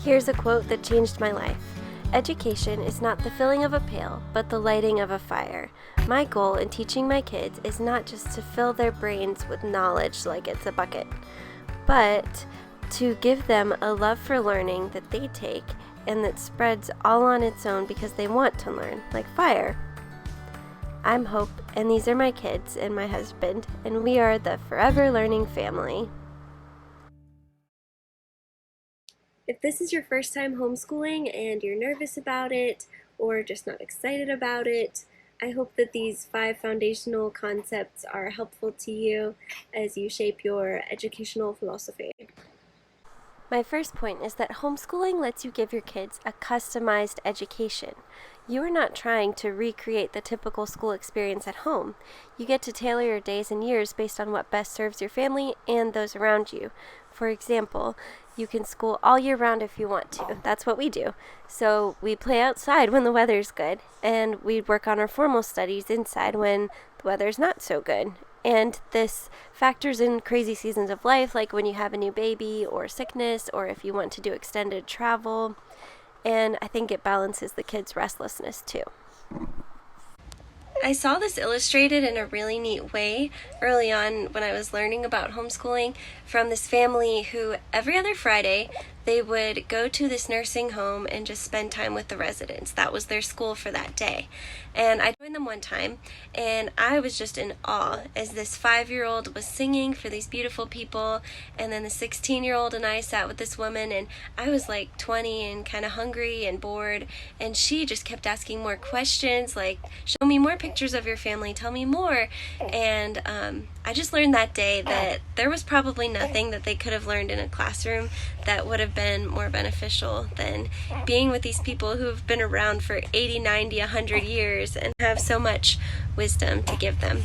Here's a quote that changed my life. Education is not the filling of a pail, but the lighting of a fire. My goal in teaching my kids is not just to fill their brains with knowledge like it's a bucket, but to give them a love for learning that they take and that spreads all on its own because they want to learn, like fire. I'm Hope, and these are my kids and my husband, and we are the Forever Learning family. If this is your first time homeschooling and you're nervous about it or just not excited about it, I hope that these 5 foundational concepts are helpful to you as you shape your educational philosophy. My first point is that homeschooling lets you give your kids a customized education. You are not trying to recreate the typical school experience at home. You get to tailor your days and years based on what best serves your family and those around you. For example, you can school all year round if you want to. That's what we do. So we play outside when the weather's good, and we work on our formal studies inside when the weather's not so good. And this factors in crazy seasons of life, like when you have a new baby or sickness, or if you want to do extended travel. And I think it balances the kids' restlessness too. I saw this illustrated in a really neat way early on when I was learning about homeschooling from this family who every other Friday they would go to this nursing home and just spend time with the residents. That was their school for that day. And I joined them one time, and I was just in awe as this 5-year-old was singing for these beautiful people, and then the 16-year-old and I sat with this woman, and I was like 20 and kind of hungry and bored, and she just kept asking more questions, like, show me more pictures of your family, tell me more. And I just learned that day that there was probably nothing that they could have learned in a classroom that would have been more beneficial than being with these people who have been around for 80, 90, 100 years and have so much wisdom to give them.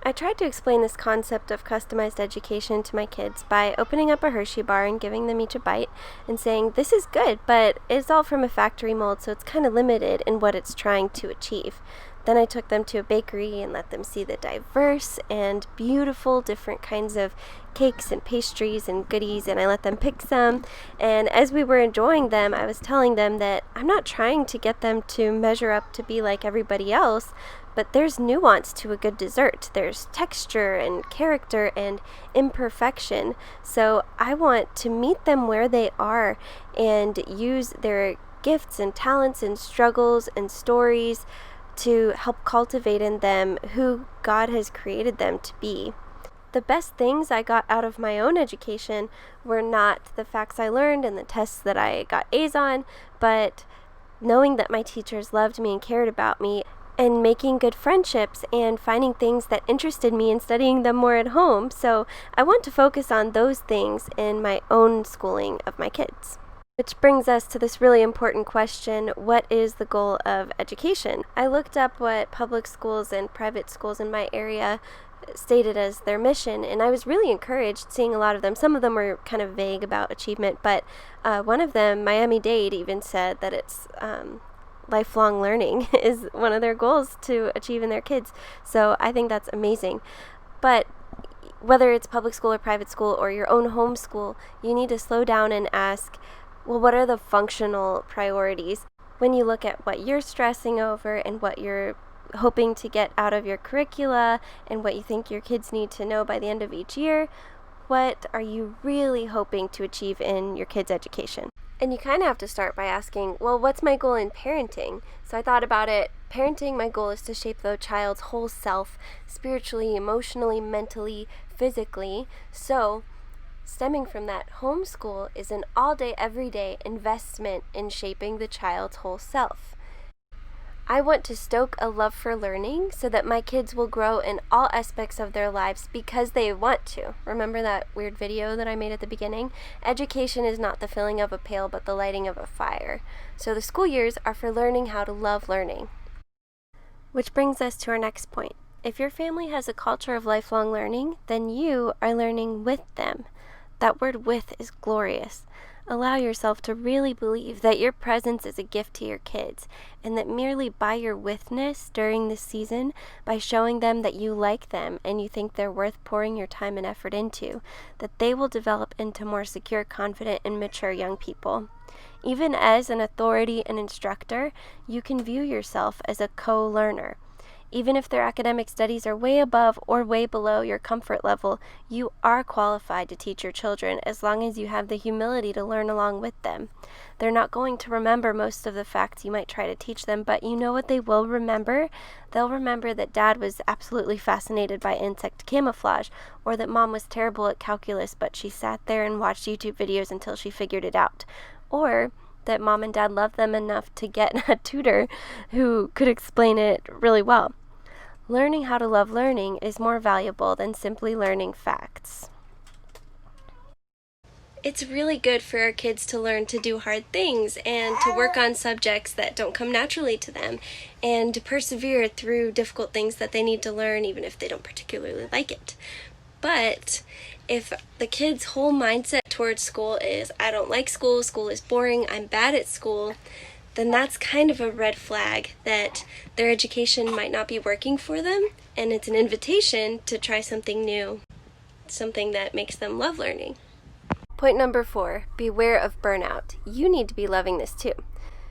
I tried to explain this concept of customized education to my kids by opening up a Hershey bar and giving them each a bite and saying, this is good, but it's all from a factory mold, so it's kind of limited in what it's trying to achieve. Then I took them to a bakery and let them see the diverse and beautiful different kinds of cakes and pastries and goodies, and I let them pick some. And as we were enjoying them, I was telling them that I'm not trying to get them to measure up to be like everybody else, but there's nuance to a good dessert. There's texture and character and imperfection. So I want to meet them where they are and use their gifts and talents and struggles and stories to help cultivate in them who God has created them to be. The best things I got out of my own education were not the facts I learned and the tests that I got A's on, but knowing that my teachers loved me and cared about me, and making good friendships and finding things that interested me and studying them more at home. So I want to focus on those things in my own schooling of my kids. Which brings us to this really important question, what is the goal of education? I looked up what public schools and private schools in my area stated as their mission, and I was really encouraged seeing a lot of them. Some of them were kind of vague about achievement, but one of them, Miami-Dade, even said that it's lifelong learning is one of their goals to achieve in their kids. So I think that's amazing. But whether it's public school or private school or your own homeschool, you need to slow down and ask, well, what are the functional priorities? When you look at what you're stressing over and what you're hoping to get out of your curricula and what you think your kids need to know by the end of each year, what are you really hoping to achieve in your kids' education? And you kind of have to start by asking, well, what's my goal in parenting? So I thought about it. Parenting, my goal is to shape the child's whole self, spiritually, emotionally, mentally, physically. So stemming from that, homeschool is an all-day, everyday investment in shaping the child's whole self. I want to stoke a love for learning so that my kids will grow in all aspects of their lives because they want to. Remember that weird video that I made at the beginning? Education is not the filling of a pail, but the lighting of a fire. So the school years are for learning how to love learning. Which brings us to our next point. If your family has a culture of lifelong learning, then you are learning with them. That word with is glorious. Allow yourself to really believe that your presence is a gift to your kids, and that merely by your witness during this season, by showing them that you like them and you think they're worth pouring your time and effort into, that they will develop into more secure, confident, and mature young people. Even as an authority and instructor, you can view yourself as a co-learner. Even if their academic studies are way above or way below your comfort level, you are qualified to teach your children as long as you have the humility to learn along with them. They're not going to remember most of the facts you might try to teach them, but you know what they will remember? They'll remember that Dad was absolutely fascinated by insect camouflage, or that Mom was terrible at calculus, but she sat there and watched YouTube videos until she figured it out. Or that Mom and Dad loved them enough to get a tutor who could explain it really well. Learning how to love learning is more valuable than simply learning facts. It's really good for our kids to learn to do hard things and to work on subjects that don't come naturally to them, and to persevere through difficult things that they need to learn even if they don't particularly like it. But if the kid's whole mindset towards school is, I don't like school, school is boring, I'm bad at school, then that's kind of a red flag that their education might not be working for them, and it's an invitation to try something new, something that makes them love learning. Point number 4, beware of burnout. You need to be loving this too.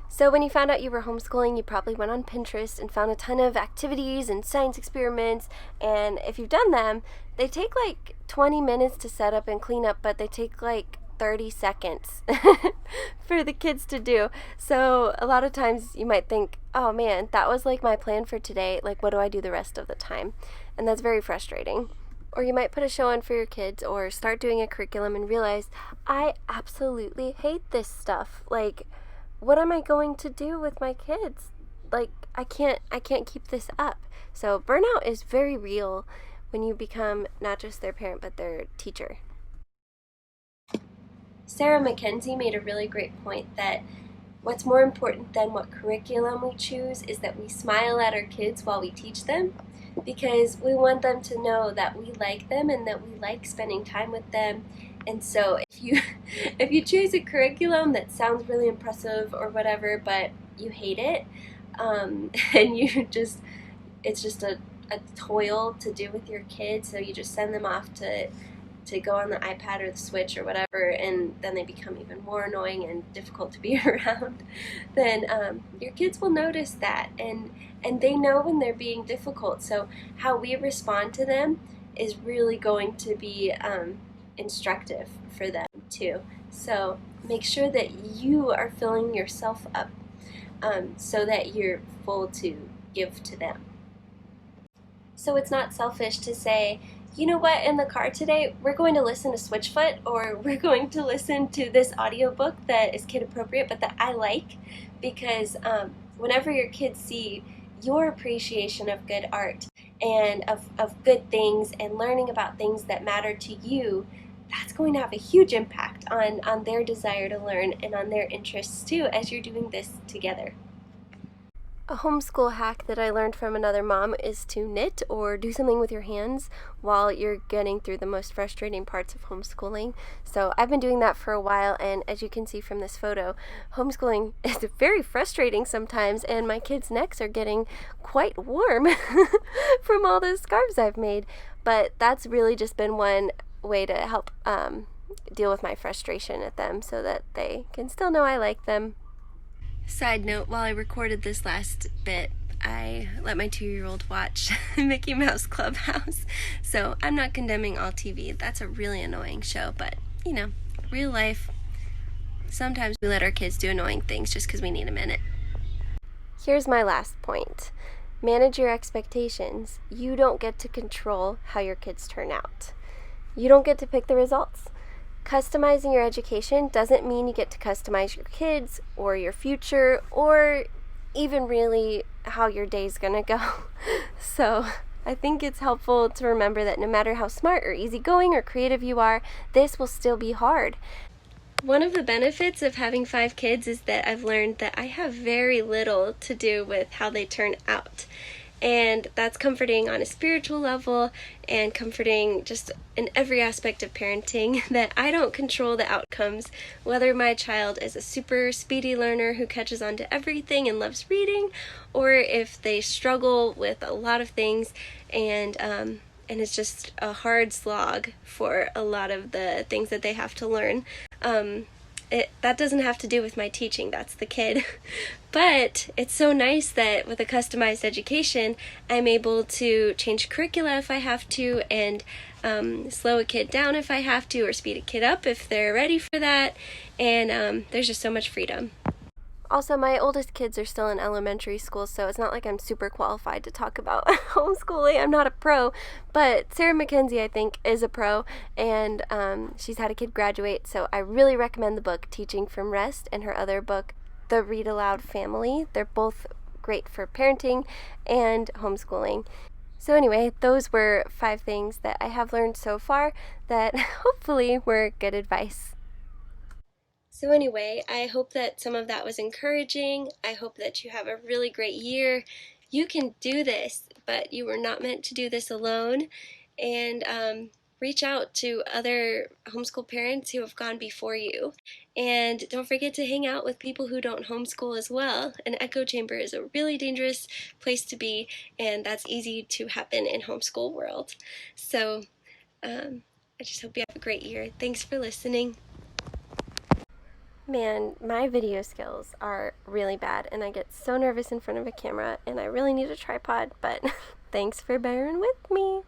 So when you found out you were homeschooling, you probably went on Pinterest and found a ton of activities and science experiments, and if you've done them, they take like 20 minutes to set up and clean up, but they take like 30 seconds for the kids to do. So a lot of times you might think, oh man, that was like my plan for today, like what do I do the rest of the time? And that's very frustrating. Or you might put a show on for your kids or start doing a curriculum and realize, I absolutely hate this stuff. Like, what am I going to do with my kids? Like, I can't keep this up. So burnout is very real when you become not just their parent but their teacher. Sarah Mackenzie made a really great point that what's more important than what curriculum we choose is that we smile at our kids while we teach them, because we want them to know that we like them and that we like spending time with them. And so if you choose a curriculum that sounds really impressive or whatever, but you hate it, and it's just a toil to do with your kids, so you just send them off to go on the iPad or the Switch or whatever, and then they become even more annoying and difficult to be around, then your kids will notice that, and they know when they're being difficult. So how we respond to them is really going to be instructive for them too. So make sure that you are filling yourself up so that you're full to give to them. So it's not selfish to say, you know what, in the car today, we're going to listen to Switchfoot, or we're going to listen to this audiobook that is kid appropriate but that I like, because whenever your kids see your appreciation of good art and of good things and learning about things that matter to you, that's going to have a huge impact on their desire to learn and on their interests too as you're doing this together. A homeschool hack that I learned from another mom is to knit or do something with your hands while you're getting through the most frustrating parts of homeschooling. So I've been doing that for a while, and as you can see from this photo, homeschooling is very frustrating sometimes, and my kids' necks are getting quite warm from all those scarves I've made. But that's really just been one way to help deal with my frustration at them so that they can still know I like them. Side note, while I recorded this last bit, I let my 2-year-old watch Mickey Mouse Clubhouse. So I'm not condemning all TV. That's a really annoying show, but, you know, real life, sometimes we let our kids do annoying things just because we need a minute. Here's my last point. Manage your expectations. You don't get to control how your kids turn out. You don't get to pick the results. Customizing your education doesn't mean you get to customize your kids or your future or even really how your day's gonna go. So I think it's helpful to remember that no matter how smart or easygoing or creative you are, this will still be hard. One of the benefits of having 5 kids is that I've learned that I have very little to do with how they turn out. And that's comforting on a spiritual level and comforting just in every aspect of parenting, that I don't control the outcomes, whether my child is a super speedy learner who catches on to everything and loves reading, or if they struggle with a lot of things and it's just a hard slog for a lot of the things that they have to learn. That doesn't have to do with my teaching, that's the kid. But it's so nice that with a customized education, I'm able to change curricula if I have to, and slow a kid down if I have to, or speed a kid up if they're ready for that, and there's just so much freedom. Also, my oldest kids are still in elementary school, so it's not like I'm super qualified to talk about homeschooling. I'm not a pro, but Sarah Mackenzie, I think, is a pro, and she's had a kid graduate, so I really recommend the book Teaching from Rest and her other book, The Read Aloud Family. They're both great for parenting and homeschooling. So anyway, those were 5 things that I have learned so far that hopefully were good advice. So anyway, I hope that some of that was encouraging. I hope that you have a really great year. You can do this, but you were not meant to do this alone. And reach out to other homeschool parents who have gone before you. And don't forget to hang out with people who don't homeschool as well. An echo chamber is a really dangerous place to be, and that's easy to happen in homeschool world. So I just hope you have a great year. Thanks for listening. Man, my video skills are really bad, and I get so nervous in front of a camera, and I really need a tripod, but thanks for bearing with me.